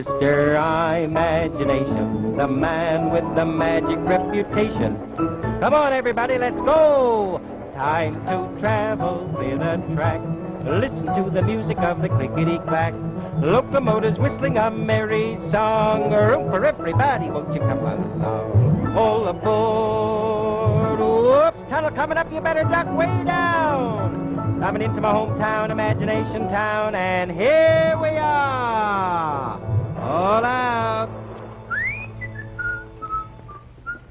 Mr. Imagination, the man with the magic reputation. Come on, everybody, let's go! Time to travel with a track. Listen to the music of the clickety-clack. Locomotives whistling a merry song. Room for everybody, won't you come along? All aboard. Whoops, tunnel coming up, you better duck way down. Coming into my hometown, Imagination Town, and here we are. All out.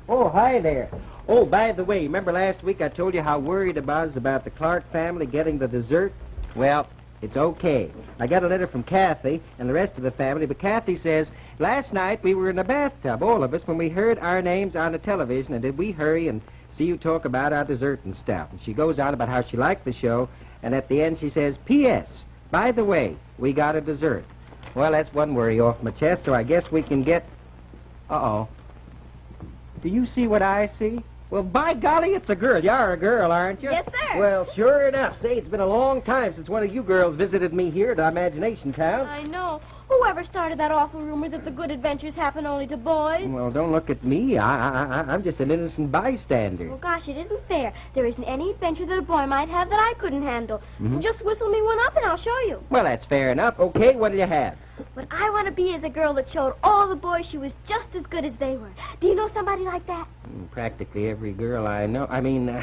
Oh, hi there. Oh, by the way, remember last week I told you how worried I was about the Clark family getting the dessert? Well, it's okay. I got a letter from Kathy and the rest of the family, but Kathy says, last night we were in the bathtub, all of us, when we heard our names on the television, and did we hurry and see you talk about our dessert and stuff. And she goes on about how she liked the show, and at the end she says, P.S., by the way, we got a dessert. Well, that's one worry off my chest, so I guess we can get... Uh-oh. Do you see what I see? Well, by golly, it's a girl. You're a girl, aren't you? Yes, sir. Well, sure enough. Say, it's been a long time since one of you girls visited me here at Imagination Town. I know. Whoever started that awful rumor that the good adventures happen only to boys? Well, don't look at me. I'm just an innocent bystander. Well, gosh, it isn't fair. There isn't any adventure that a boy might have that I couldn't handle. Just whistle me one up and I'll show you. Well, that's fair enough. Okay, what do you have? What I want to be is a girl that showed all the boys she was just as good as they were. Do you know somebody like that? Practically every girl I know. I mean,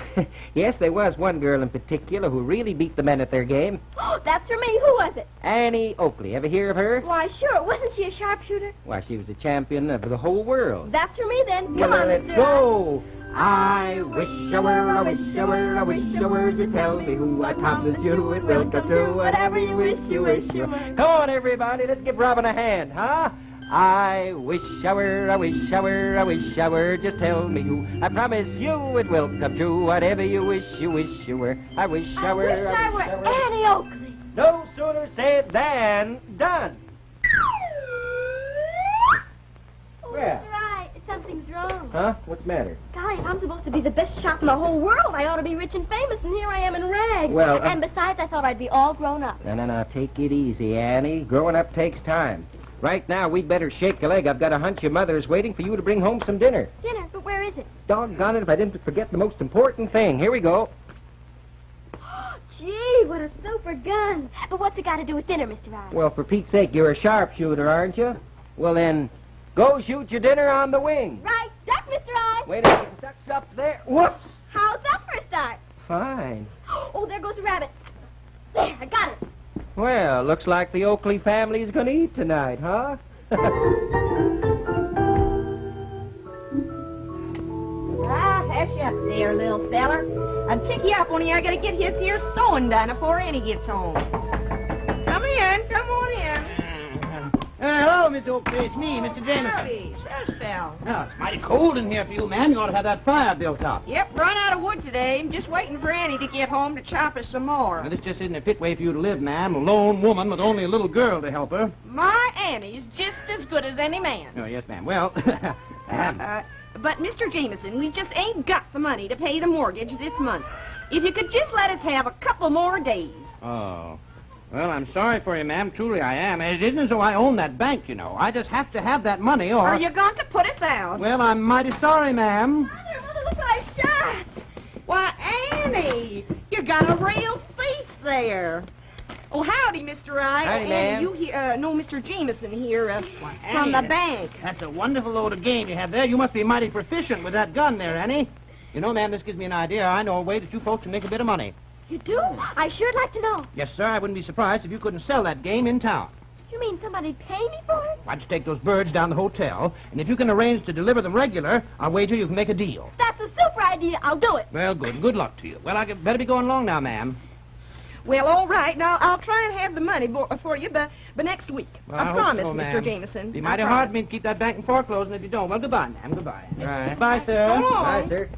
yes, there was one girl in particular who really beat the men at their game. Oh, that's for me. Who was it? Annie Oakley. Ever hear of her? Why, sure. Wasn't she a sharpshooter? Why, she was the champion of the whole world. That's for me, then. Come Well, on, let's Mr. go. I wish I were, I wish I were, I wish I were. Just tell me who, I promise you it will come true. Whatever you wish, you wish you were. Come on, everybody, let's give Robin a hand, huh? I wish I were, I wish I were, I wish I were. Just tell me who, I promise you it will come true. Whatever you wish you were. I wish I were, I wish I were Annie Oakley. No sooner said than done. Oh, Yeah. Mr. I, something's wrong. Huh? What's the matter? Golly, if I'm supposed to be the best shot in the whole world, I ought to be rich and famous, and here I am in rags. Well, and besides, I thought I'd be all grown up. No, take it easy, Annie. Growing up takes time. Right now, we'd better shake a leg. I've got a hunch your mother is waiting for you to bring home some dinner. Dinner? But where is it? Doggone it if I didn't forget the most important thing. Here we go. Gee, what a super gun. But what's it got to do with dinner, Mr. Ryan? Well, for Pete's sake, you're a sharpshooter, aren't you? Well, then, go shoot your dinner on the wing. Right. Duck, Mr. I. Wait a minute. Duck's up there. Whoops. How's that for a start? Fine. Oh, there goes a rabbit. There, I got it. Well, looks like the Oakley family's going to eat tonight, huh? Hush up there, little feller. I'll pick you up only I gotta get his here sewing done before Annie gets home. Come on in. Hello, Miss Oakley. It's me, Mr. Jameson. Howdy, says Phil. Oh, it's mighty cold in here for you, man. You ought to have that fire built up. Yep, run out of wood today. I'm just waiting for Annie to get home to chop us some more. Now, this just isn't a fit way for you to live, ma'am. A lone woman with only a little girl to help her. My Annie's just as good as any man. Oh, yes, ma'am. Well, But, Mr. Jameson, we just ain't got the money to pay the mortgage this month. If you could just let us have a couple more days. Oh. Well, I'm sorry for you, ma'am. Truly, I am. And it isn't as though I own that bank, you know. I just have to have that money, or... Are you going to put us out? Well, I'm mighty sorry, ma'am. Mother, look what I shot. Why, Annie, you got a real feast there. Oh, howdy, Mr. Wright. Howdy, oh, ma'am. Annie, you here, no, Mr. Jameson here, Why, from Annie, the bank. That's a wonderful load of game you have there. You must be mighty proficient with that gun there, Annie. You know, ma'am, this gives me an idea. I know a way that you folks can make a bit of money. You do? I sure'd like to know. Yes, sir. I wouldn't be surprised if you couldn't sell that game in town. You mean somebody'd pay me for it? Why don't you take those birds down to the hotel, and if you can arrange to deliver them regular, I'll wager you can make a deal. That's a super idea. I'll do it. Well, good. Good luck to you. Well, I better be going along now, ma'am. Well, all right. Now, I'll try and have the money for you by next week. Well, I hope promise, so, Mr. ma'am. Jameson. Be I mighty promise. hard for me to keep that bank and foreclosing if you don't. Well, goodbye, ma'am. Goodbye. All right. Bye, sir. So long. Bye, sir.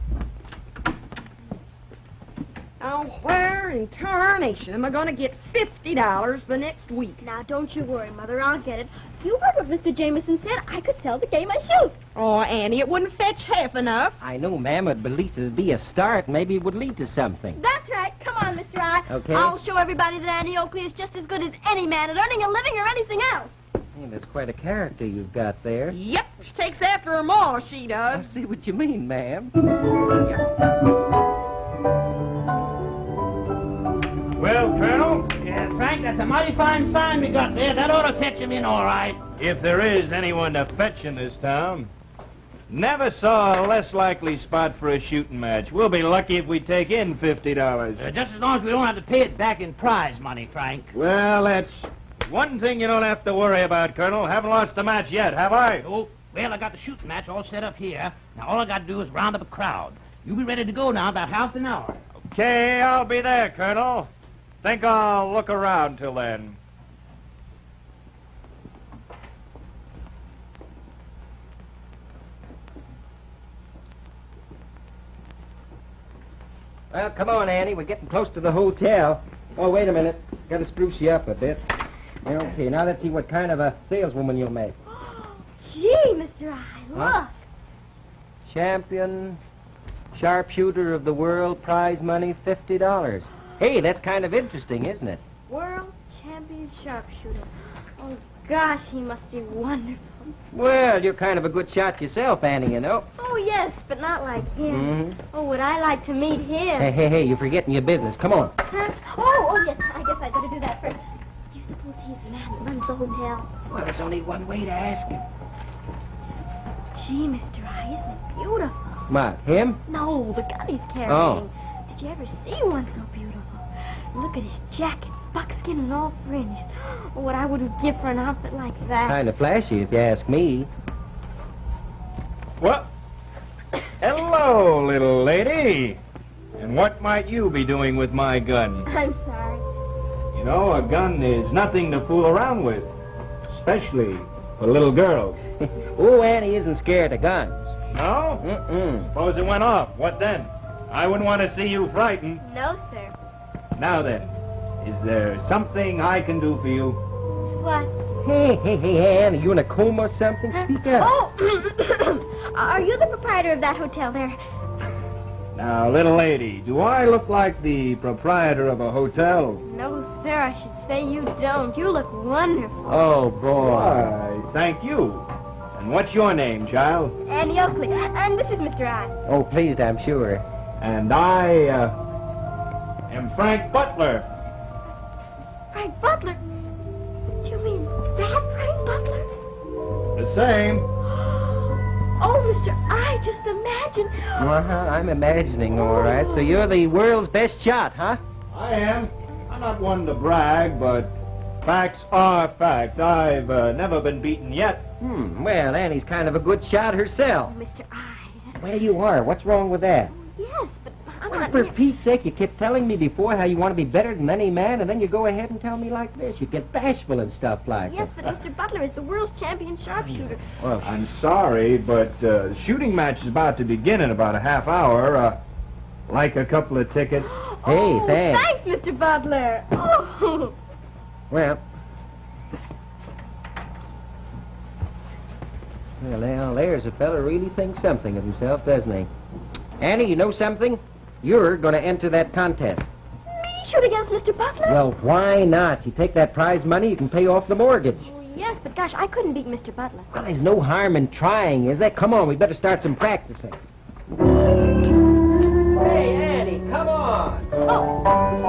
Now, where in tarnation am I going to get $50 the next week? Now, don't you worry, Mother. I'll get it. You heard what Mr. Jameson said. I could sell the game I shoot. Oh, Annie, it wouldn't fetch half enough. I know, ma'am, but at least it'd be a start. Maybe it would lead to something. That's right. Come on, Mr. I. Okay. I'll show everybody that Annie Oakley is just as good as any man at earning a living or anything else. Hey, that's quite a character you've got there. Yep, she takes after her ma, she I does. see what you mean, ma'am. Well, Colonel, Yeah, Frank, that's a mighty fine sign we got there. That ought to fetch him in all right. if there is anyone to fetch in this town, never saw a less likely spot for a shooting match. We'll be lucky if we take in $50. Just as long as we don't have to pay it back in prize money, Frank. Well, that's one thing you don't have to worry about, Colonel. Haven't lost a match yet, have I? Oh, well, I got the shooting match all set up here. Now, all I got to do is round up a crowd. You be ready to go now in about half an hour. Okay, I'll be there, Colonel. Think I'll look around till then. Well, come on, Annie. We're getting close to the hotel. Oh, wait a minute. Got to spruce you up a bit. Okay, now let's see what kind of a saleswoman you'll make. Gee, Mr. I, look. Huh? Champion, sharpshooter of the world, prize money $50. Hey, that's kind of interesting, isn't it? World's champion sharpshooter. Oh, gosh, he must be wonderful. Well, you're kind of a good shot yourself, Annie, you know. Oh, yes, but not like him. Mm-hmm. Oh, would I like to meet him? Hey, you're forgetting your business. Come on. Huh? Oh, yes, I guess I better do that first. Do you suppose he's the man that runs the hotel? Well, there's only one way to ask him. Gee, Mr. I, isn't it beautiful? What, him? No, the gun he's carrying. Oh. Did you ever see one so beautiful? Look at his jacket, buckskin and all fringed. Oh, what I wouldn't give for an outfit like that. Kind of flashy, if you ask me. Well, hello, little lady. And what might you be doing with my gun? I'm sorry. You know, a gun is nothing to fool around with, especially for little girls. Oh, Annie isn't scared of guns. No? Mm-mm. Suppose it went off. What then? I wouldn't want to see you frightened. No, sir. Now then, is there something I can do for you? What? Hey, Annie, you in a coma or something? Speak up. Oh, are you the proprietor of that hotel there? Now, little lady, do I look like the proprietor of a hotel? No, sir, I should say you don't. You look wonderful. Oh, boy. Why, thank you. And what's your name, child? Annie Oakley. And this is Mr. I. Oh, pleased, I'm sure. And I, am Frank Butler. Frank Butler? Do you mean that Frank Butler? The same. Oh, Mr. I, just imagine. I'm imagining, all right. So you're the world's best shot, huh? I am. I'm not one to brag, but facts are facts. I've never been beaten yet. Well, Annie's kind of a good shot herself. Oh, Mr. I. Well, you are. What's wrong with that? Yes, but I'm Well, not... for Pete's sake, you kept telling me before how you want to be better than any man, and then you go ahead and tell me like this. You get bashful and stuff like Yes, that. but Mr. Butler is the world's champion sharpshooter. Well, I'm sorry, but the shooting match is about to begin in about a half hour. Like a couple of tickets. Hey, Oh, thanks. thanks, Mr. Butler. Oh. Well, now, there's a fella really thinks something of himself, doesn't he? Annie, you know something? You're going to enter that contest. Me shoot against Mr. Butler? Well, why not? You take that prize money, you can pay off the mortgage. Oh, yes, but gosh, I couldn't beat Mr. Butler. Well, there's no harm in trying, is there? Come on, we better start some practicing. Hey, Annie, come on.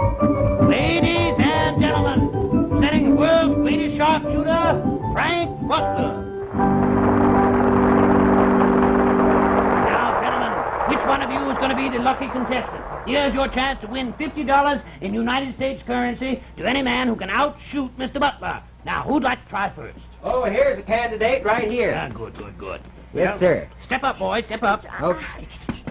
Ladies and gentlemen, presenting the world's greatest sharpshooter, Frank Butler. Now, gentlemen, which one of you is going to be the lucky contestant? Here's your chance to win $50 in United States currency to any man who can outshoot Mr. Butler. Now, who'd like to try first? Oh, here's a candidate right here. Good. Yes, sir. Step up, boys, step up. Okay.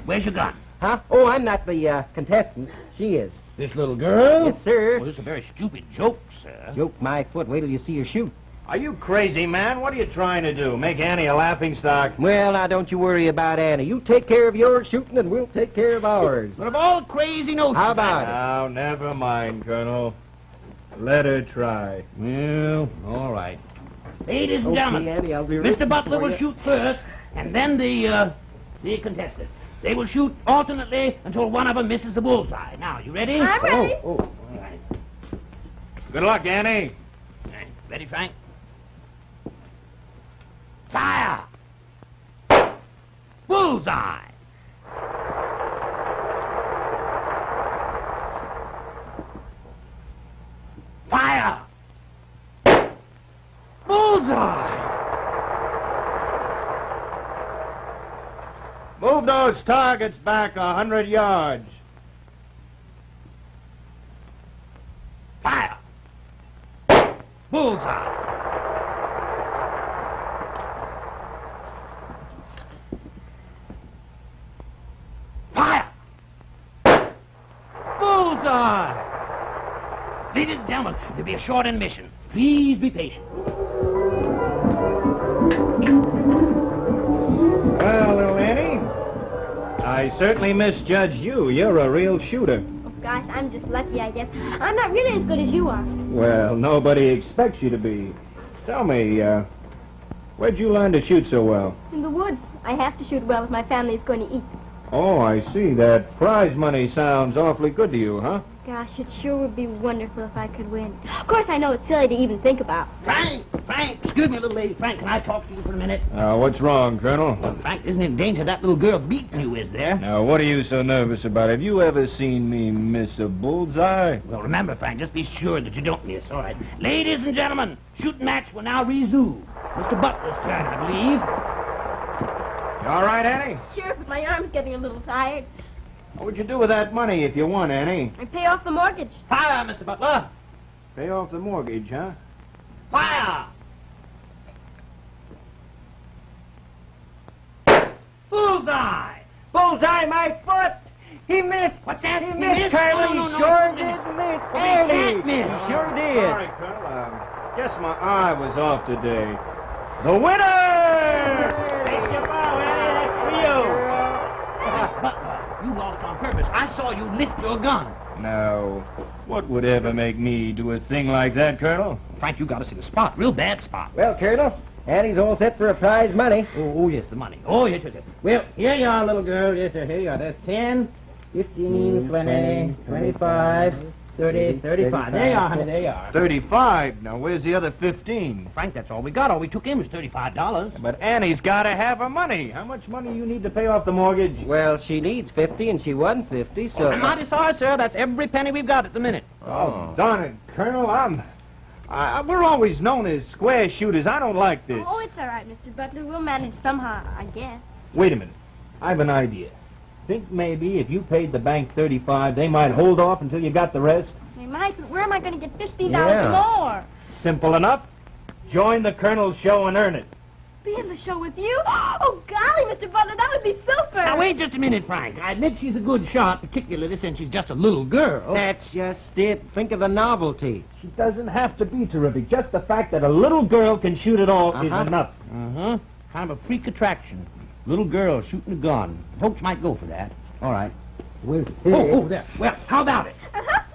Where's your gun? Huh? Oh, I'm not the contestant. She is. This little girl? Yes, sir. Well, this is a very stupid joke, sir. Joke my foot. Wait till you see her shoot. Are you crazy, man? What are you trying to do? Make Annie a laughingstock? Well, now, don't you worry about Annie. You take care of your shooting, and we'll take care of ours. But of all crazy notions... How about it? Now, never mind, Colonel. Let her try. Well, all right. Ladies and Okay, gentlemen, Annie, I'll be Mr. rooting Butler for will you. shoot first, and then the contestant. They will shoot alternately until one of them misses the bullseye. Now, you ready? I'm ready. Oh, All right. Good luck, Annie. Ready, Frank? Fire! Bullseye! Fire! Bullseye! Move those targets back 100 yards. Fire! Bullseye! Fire! Bullseye! Ladies and gentlemen, there'll be a short intermission. Please be patient. Well, little Annie, I certainly misjudged you. You're a real shooter. Oh, gosh, I'm just lucky, I guess. I'm not really as good as you are. Well, nobody expects you to be. Tell me, where'd you learn to shoot so well? In the woods. I have to shoot well if my family is going to eat. Oh, I see. That prize money sounds awfully good to you, huh? Gosh, it sure would be wonderful if I could win. Of course, I know it's silly to even think about. Frank! Excuse me, little lady. Frank, can I talk to you for a minute? What's wrong, Colonel? Frank, isn't it in danger that little girl beating you, is there? Now, what are you so nervous about? Have you ever seen me miss a bullseye? Well, remember, Frank, just be sure that you don't miss. All right. Ladies and gentlemen, shooting match will now resume. Mr. Butler's turn, I believe. You all right, Annie? Sure, but my arm's getting a little tired. What would you do with that money if you won, Annie? I pay off the mortgage. Fire, Mr. Butler! Pay off the mortgage, huh? Fire! Bullseye! Bullseye, my foot! He missed! What's that? He He missed, missed? Colonel! No, He no, sure no. did miss! He Annie! can't miss. He sure did! Sorry, Colonel. Guess my eye was off today. The winner! Take your bow, Annie. That's for you. Butler, you lost on purpose. I saw you lift your gun. Now, what would ever make me do a thing like that, Colonel? Frank, you got us in a spot. Real bad spot. Well, Colonel, Annie's all set for a prize money. Oh, yes, the money. Oh, yes, yes, yes. Well, here you are, little girl. Yes, sir, here you are. That's 10, 15, 20, 25, 30, 35. There you are, honey, there you are. 35. Now, where's the other 15? Frank, that's all we got. All we took in was $35. But Annie's got to have her money. How much money you need to pay off the mortgage? Well, she needs 50 and she won 50, so... I'm mighty sorry, sir. That's every penny we've got at the minute. Oh, darn it, Colonel. We're always known as square shooters. I don't like this. Oh, it's all right, Mr. Butler. We'll manage somehow, I guess. Wait a minute. I have an idea. Think maybe if you paid the bank 35, they might hold off until you got the rest? They might, but where am I going to get $15 Yeah. more? Simple enough. Join the Colonel's show and earn it. Be in the show with you? Oh, golly, Mr. Butler, that would be super. Now, wait just a minute, Frank. I admit she's a good shot, particularly since she's just a little girl. That's just it. Think of the novelty. She doesn't have to be terrific. Just the fact that a little girl can shoot it all is Uh-huh. enough. Uh-huh. Kind of a freak attraction. Little girl shooting a gun. Folks might go for that. All right. Oh, there. Well, how about it?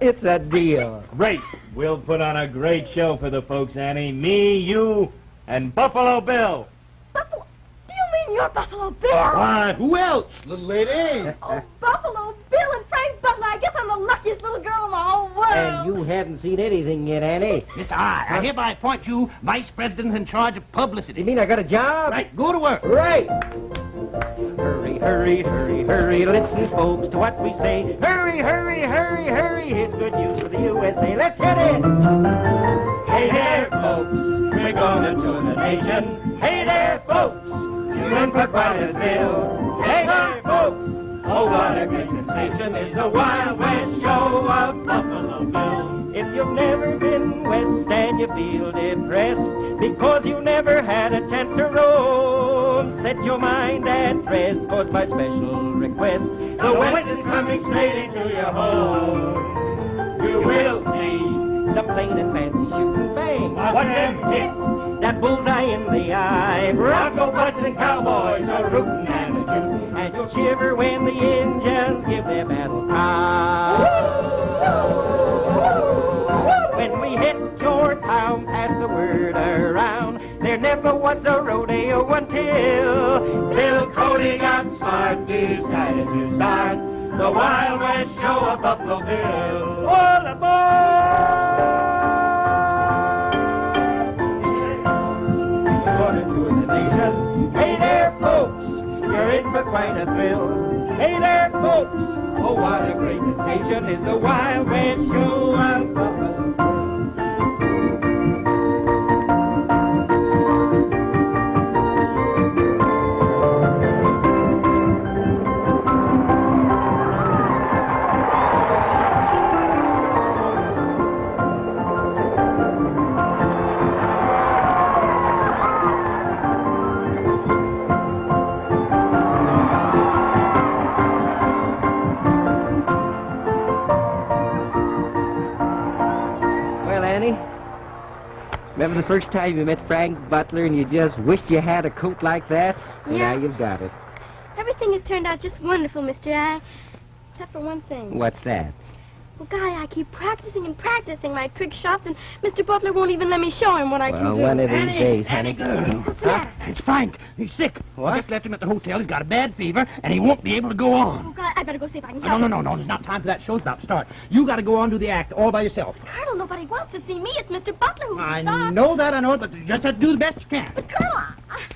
It's a deal. Great. We'll put on a great show for the folks, Annie. Me, you, and Buffalo Bill. Buffalo? Do you mean you're Buffalo Bill? What? Who else, little lady? Oh, Buffalo Bill and Frank Butler. I guess I'm the luckiest little girl in the whole world. And you haven't seen anything yet, Annie. Mr. I hereby appoint you Vice President in charge of publicity. You mean I got a job? Right, go to work. Right. Hurry, hurry, hurry, hurry, listen, folks, to what we say. Hurry, hurry, hurry, hurry, here's good news for the USA. Let's hit it! Hey there, folks, we're gonna tune the nation. Hey there, folks, you're in for quite a thrill. Hey there, folks, oh, what a great sensation is the Wild West Show of Buffalo Bill. If you've never been west and you feel depressed because you never had a chance to roam, set your mind at rest, cause by special request, the West is coming straight into your home. You will see some plain and fancy shooting bang. Watch them hit. That bullseye in the eye. Bronco busting cowboys are rooting and a-tooting. And you'll shiver when the engines give their battle cry. When we hit your town, pass the word around. There never was a rodeo until Bill Cody got smart, decided to start the Wild West Show of Buffalo Bill. All aboard! Going to the nation. Hey there, folks, you're in for quite a thrill. Hey there, folks, oh, what a great sensation is the Wild West Show of Buffalo Bill. Remember the first time you met Frank Butler and you just wished you had a coat like that? Well, Yeah. now you've got it. Everything has turned out just wonderful, Mr. I. Except for one thing. What's that? Well, Guy, I keep practicing and practicing my trick shots, and Mr. Butler won't even let me show him what I can Well, do. one of these Annie, days, Annie, honey. What's that? It's Frank. He's sick. What? I just left him at the hotel. He's got a bad fever, and he won't be able to go on. Oh, Guy, I better go see if I can No, help no, him. no, no. There's not time for that. Show's about to start. You got to go on to the act all by yourself. Colonel, nobody wants to see me. It's Mr. Butler who's I the star. know that, but you just have to do the best you can. But, Colonel,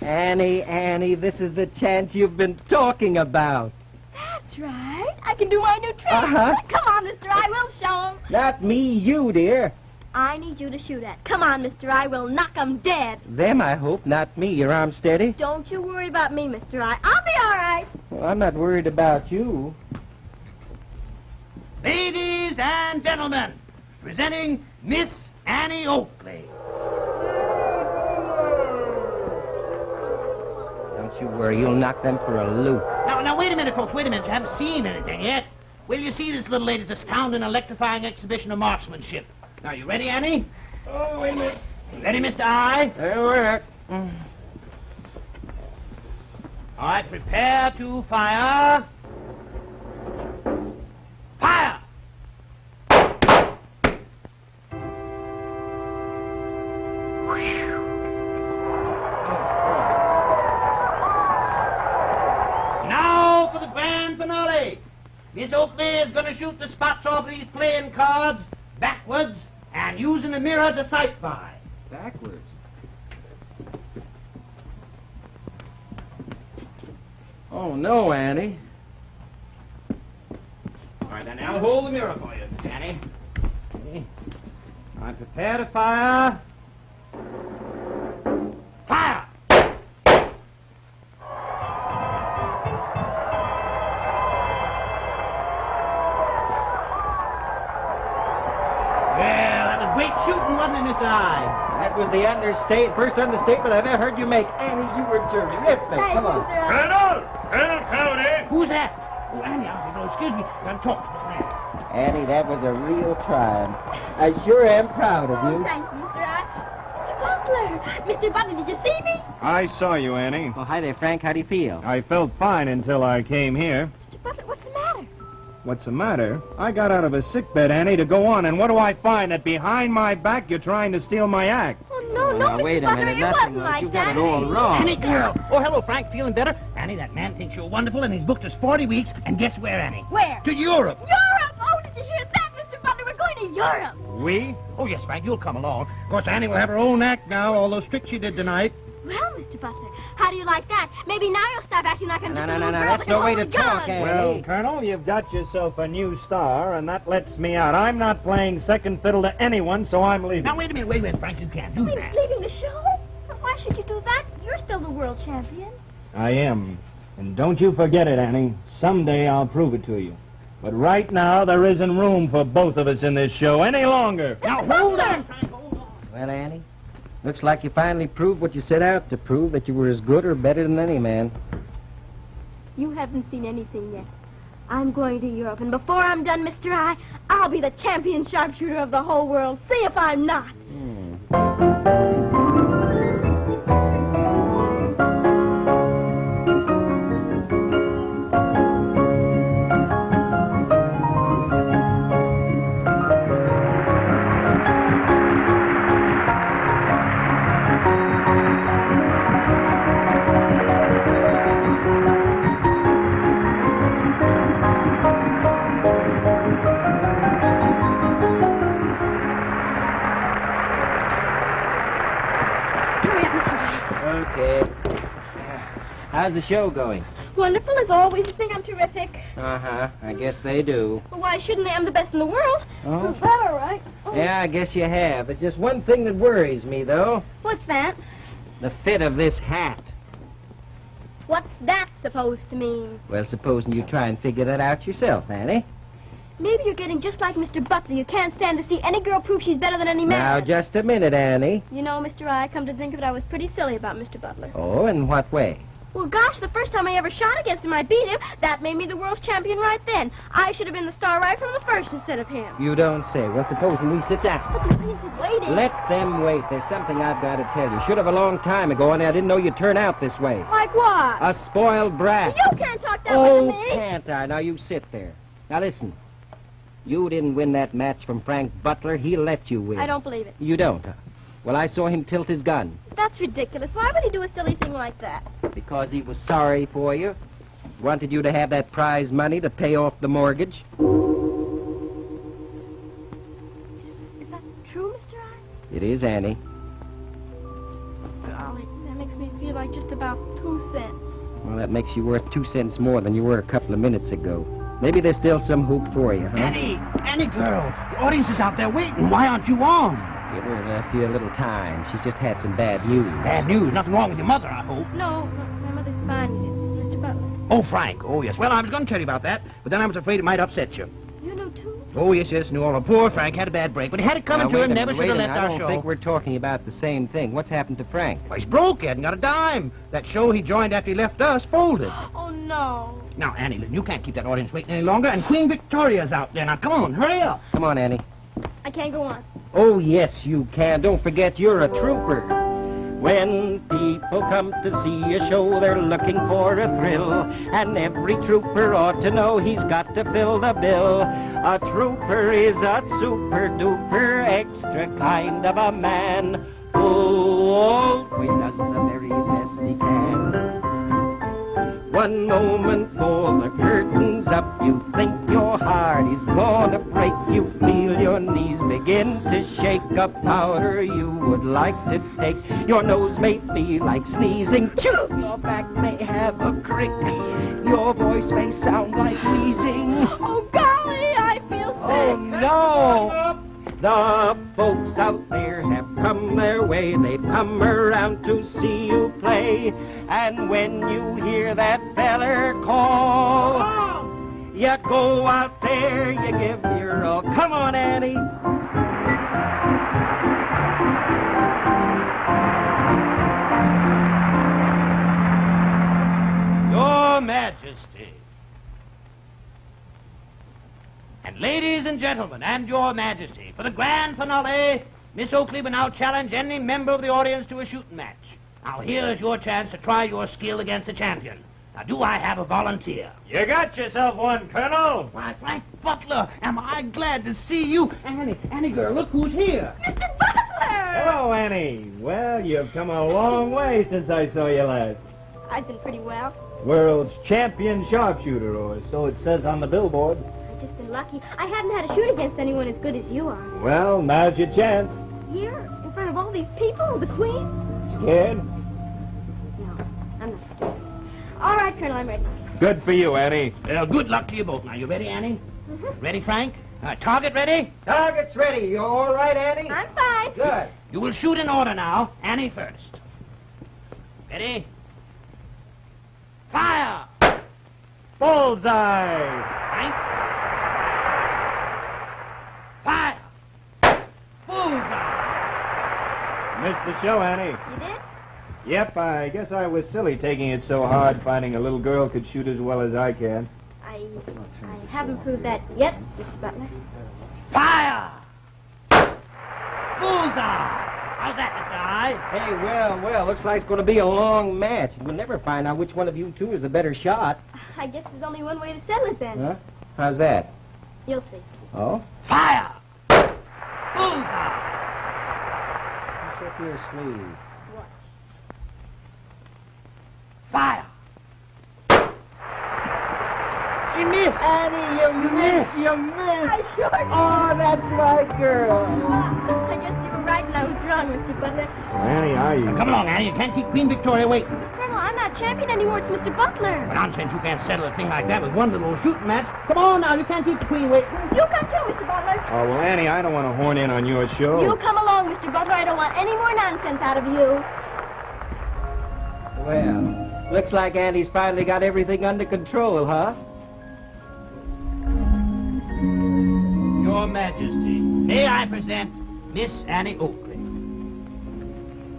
Annie, this is the chance you've been talking about. that's right. I can do my new trick. Uh-huh. Come on, Mr. I will show him. Not me, you, dear. I need you to shoot at. Come on, Mr. I will knock 'em dead. Them, I hope, not me. Your arm steady? Don't you worry about me, Mr. I. I'll be all right. Well, I'm not worried about you. Ladies and gentlemen, presenting Miss Annie Oakley. Don't you worry, you'll knock them for a loop. Now, wait a minute, folks. Wait a minute. You haven't seen anything yet. Well, you see this little lady's astounding, electrifying exhibition of marksmanship. Now, you ready, Annie? Oh, wait a minute. Ready, Mr. I? That'll work. All right, prepare to fire. Fire! Now for the grand finale. Miss Oakley is going to shoot the spots off these playing cards backwards and using a mirror to sight by. Backwards. Oh, no, Annie. All right, then I'll hold the mirror for you, Miss Annie. Okay. All right, prepare to fire. Fire! Well, that was great shooting, wasn't it, Mr. I? That was the first understatement I've ever heard you make. Annie, you were terrific. Thank Come you, on. Mr. I. Colonel Cody! Who's that? Oh, Annie, excuse me. I'm talking to this man. Annie, that was a real triumph. I sure am proud of Oh, you. thanks, Mr. I. Mr. Butler! Mr. Butler, did you see me? I saw you, Annie. Well, hi there, Frank. How do you feel? I felt fine until I came here. Mr. Butler, what's the matter? What's the matter? I got out of a sickbed, Annie, to go on, and what do I find? That behind my back you're trying to steal my act. Oh, no, Now, Mr. wait a Butler, minute. it Nothing wasn't like like you that. got it all wrong. Annie, girl. Oh, hello, Frank. Feeling better? Annie, that man thinks you're wonderful, and he's booked us 40 weeks. And guess where, Annie? Where? To Europe. Europe! Oh, did you hear that, Mr. Butler? We're going to Europe. We? Oh, yes, Frank, you'll come along. Of course, Annie will have her own act now, all those tricks she did tonight. Well, Mr. Butler, how do you like that? Maybe now you'll stop acting like I'm No, just no, a no, little no, girl that's that no can way hold to a talk, gun. Annie. Well, Colonel, you've got yourself a new star, and that lets me out. I'm not playing second fiddle to anyone, so I'm leaving. Now, wait a minute, Frank, you can't do that. Leaving the show? Why should you do that? You're still the world champion. I am. And don't you forget it, Annie. Someday I'll prove it to you. But right now, there isn't room for both of us in this show any longer. Now, hold on, Frank, hold on. Well, Annie, looks like you finally proved what you set out to prove, that you were as good or better than any man. You haven't seen anything yet. I'm going to Europe, and before I'm done, Mr. I, I'll be the champion sharpshooter of the whole world. See if I'm not. How's the show going? Wonderful as always. You think I'm terrific. Uh-huh. I guess they do. Well, why shouldn't they? I'm the best in the world. Oh? Is that all right? Oh. Yeah, I guess you have. There's just one thing that worries me, though. What's that? The fit of this hat. What's that supposed to mean? Well, supposing you try and figure that out yourself, Annie. Maybe you're getting just like Mr. Butler. You can't stand to see any girl prove she's better than any man. Now, just a minute, Annie. You know, Mr. I come to think of it, I was pretty silly about Mr. Butler. Oh, in what way? Well, gosh, the first time I ever shot against him, I beat him. That made me the world's champion right then. I should have been the star right from the first instead of him. You don't say. Well, supposing we sit down. But the audience is waiting. Let them wait. There's something I've got to tell you. Should have a long time ago, and I didn't know you'd turn out this way. Like what? A spoiled brat. You can't talk that way to Oh, me. can't I? Now, you sit there. Now, listen. You didn't win that match from Frank Butler. He let you win. I don't believe it. You don't, huh? Well, I saw him tilt his gun. That's ridiculous. Why would he do a silly thing like that? Because he was sorry for you. Wanted you to have that prize money to pay off the mortgage. Is that true, Mr. I? It is, Annie. Golly, that makes me feel like just about 2 cents. Well, that makes you worth 2 cents more than you were a couple of minutes ago. Maybe there's still some hope for you, huh? Annie girl, the audience is out there waiting. Why aren't you on? Give her a few little time. She's just had some bad news. Bad news. Nothing wrong with your mother, I hope. No, my mother's fine. It's Mr. Butler. Oh, Frank. Oh, yes. Well, I was going to tell you about that, but then I was afraid it might upset you. You know, too? Oh, yes, knew all of. Poor Frank had a bad break, but he had it coming to him. Never should have left I our don't show. think we're talking about the same thing. What's happened to Frank? Well, he's broke. He hadn't got a dime. That show he joined after he left us folded. Oh, no. Now, Annie, listen, you can't keep that audience waiting any longer, and Queen Victoria's out there. Now, come on, hurry up. Come on, Annie. I can't go on. Oh, yes, you can. Don't forget you're a trooper. When people come to see a show, they're looking for a thrill. And every trooper ought to know he's got to fill the bill. A trooper is a super-duper extra kind of a man who always does the very best he can. One moment for the curtains up, you think your heart is gonna break. You feel your knees begin to shake. A powder you would like to take. Your nose may feel like sneezing. Choo! Your back may have a crick. Your voice may sound like wheezing. Oh, golly, I feel sick. Oh, no! The folks out there have come their way. They've come around to see you play. And when you hear that feller call, you go out there, you give your all. Come on, Annie. Your Majesty. And ladies and gentlemen, and Your Majesty, for the grand finale, Miss Oakley will now challenge any member of the audience to a shooting match. Now, here's your chance to try your skill against the champion. Now, do I have a volunteer? You got yourself one, Colonel. Why, Frank Butler, am I glad to see you. Annie girl, look who's here. Mr. Butler! Hello, Annie. Well, you've come a long way since I saw you last. I've been pretty well. World's champion sharpshooter, or so it says on the billboard. I've just been lucky. I haven't had to shoot against anyone as good as you are. Well, now's your chance. Here, in front of all these people, the Queen? Scared? No, I'm not scared. All right, Colonel, I'm ready. Good for you, Annie. Well, good luck to you both. Now, you ready, Annie? Ready, Frank? Target ready? Target's ready. You all right, Annie? I'm fine. Good. You will shoot in order now. Annie first. Ready? Fire! Bullseye! Frank? Fire! Bullseye! Missed the show, Annie. You did? Yep, I guess I was silly taking it so hard finding a little girl could shoot as well as I can. I haven't proved that yet, Mr. Butler. Fire! Bullseye! How's that, Mr. I? Hey, well, looks like it's going to be a long match. We'll never find out which one of you two is the better shot. I guess there's only one way to settle it then. Huh? How's that? You'll see. Oh? Fire! Bullseye! What's up your sleeve? Watch. Fire! She missed! Annie, you missed! You missed! I sure did. Oh, that's my girl! I guess you were right and I was wrong, Mr. Butler. Annie, are you? Come along, Annie. You can't keep Queen Victoria waiting. Colonel, I'm not not champion anymore. It's Mr. Butler. Nonsense, you can't settle a thing like that with one little shooting match. Come on now, you can't keep the queen waiting. You come too, Mr. Butler. Oh, well, Annie, I don't want to horn in on your show. You come along, Mr. Butler. I don't want any more nonsense out of you. Well, looks like Andy's finally got everything under control, huh? Your Majesty, may I present Miss Annie Oakley.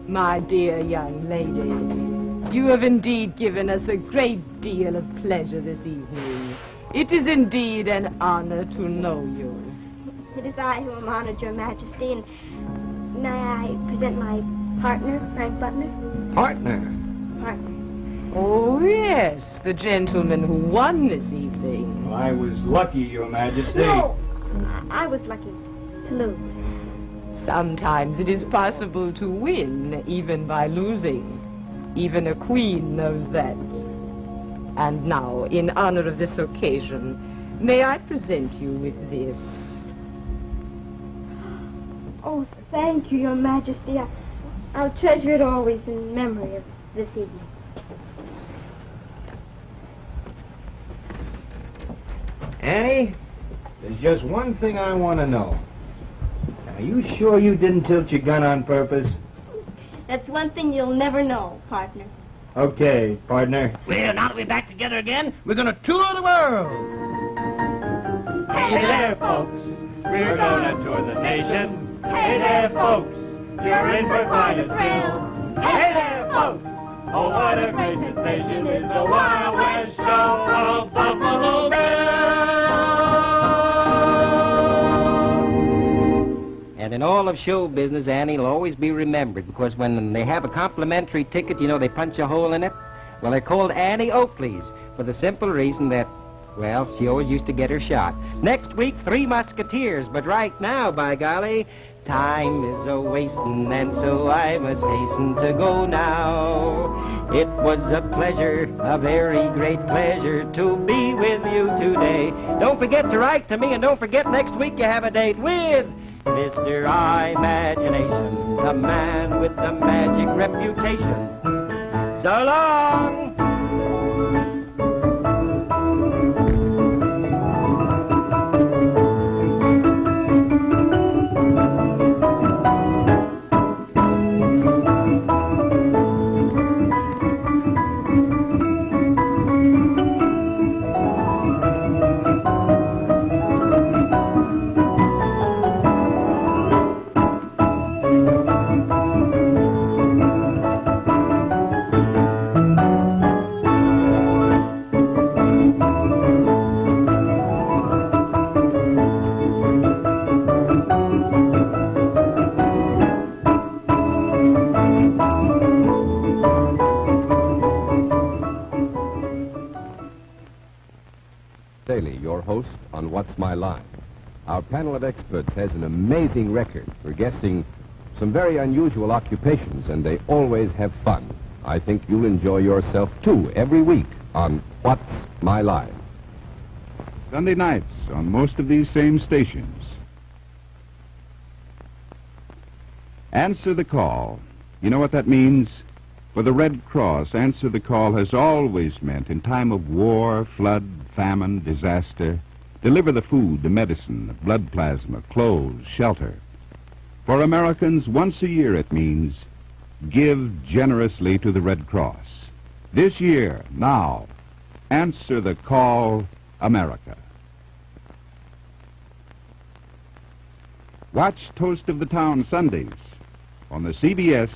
My dear young lady, you have indeed given us a great deal of pleasure this evening. It is indeed an honor to know you. It is I who am honored, Your Majesty, and may I present my partner, Frank Butler? Partner. Partner. Oh, yes, the gentleman who won this evening. Well, I was lucky, Your Majesty. No, I was lucky to lose. Sometimes it is possible to win, even by losing. Even a queen knows that. And now, in honor of this occasion, may I present you with this? Oh, thank you, Your Majesty. I'll treasure it always in memory of this evening. Annie, there's just one thing I want to know. Are you sure you didn't tilt your gun on purpose? That's one thing you'll never know, partner. Okay, partner. Well, now that we're back together again, we're going to tour the world. Hey there, folks. We're gonna tour the nation. Hey there, folks. You're in for quite a thrill. Hey there, folks. Oh, what a great sensation is the Wild West Show of Buffalo Bill. And in all of show business, Annie will always be remembered because when they have a complimentary ticket, you know, they punch a hole in it. Well, they're called Annie Oakleys for the simple reason that, well, she always used to get her shot. Next week, Three Musketeers, but right now, by golly, time is a-wasting, and so I must hasten to go now. It was a pleasure, a very great pleasure to be with you today. Don't forget to write to me, and don't forget next week you have a date with Mr. Imagination, the man with the magic reputation. So long! Daly, your host on What's My Line. Our panel of experts has an amazing record for guessing some very unusual occupations, and they always have fun. I think you'll enjoy yourself, too, every week on What's My Line. Sunday nights on most of these same stations. Answer the call. You know what that means? For the Red Cross, answer the call has always meant in time of war, flood, famine, disaster, deliver the food, the medicine, the blood plasma, clothes, shelter. For Americans, once a year it means give generously to the Red Cross. This year, now, answer the call, America. Watch Toast of the Town Sundays on the CBS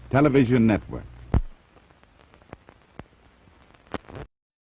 Television Network.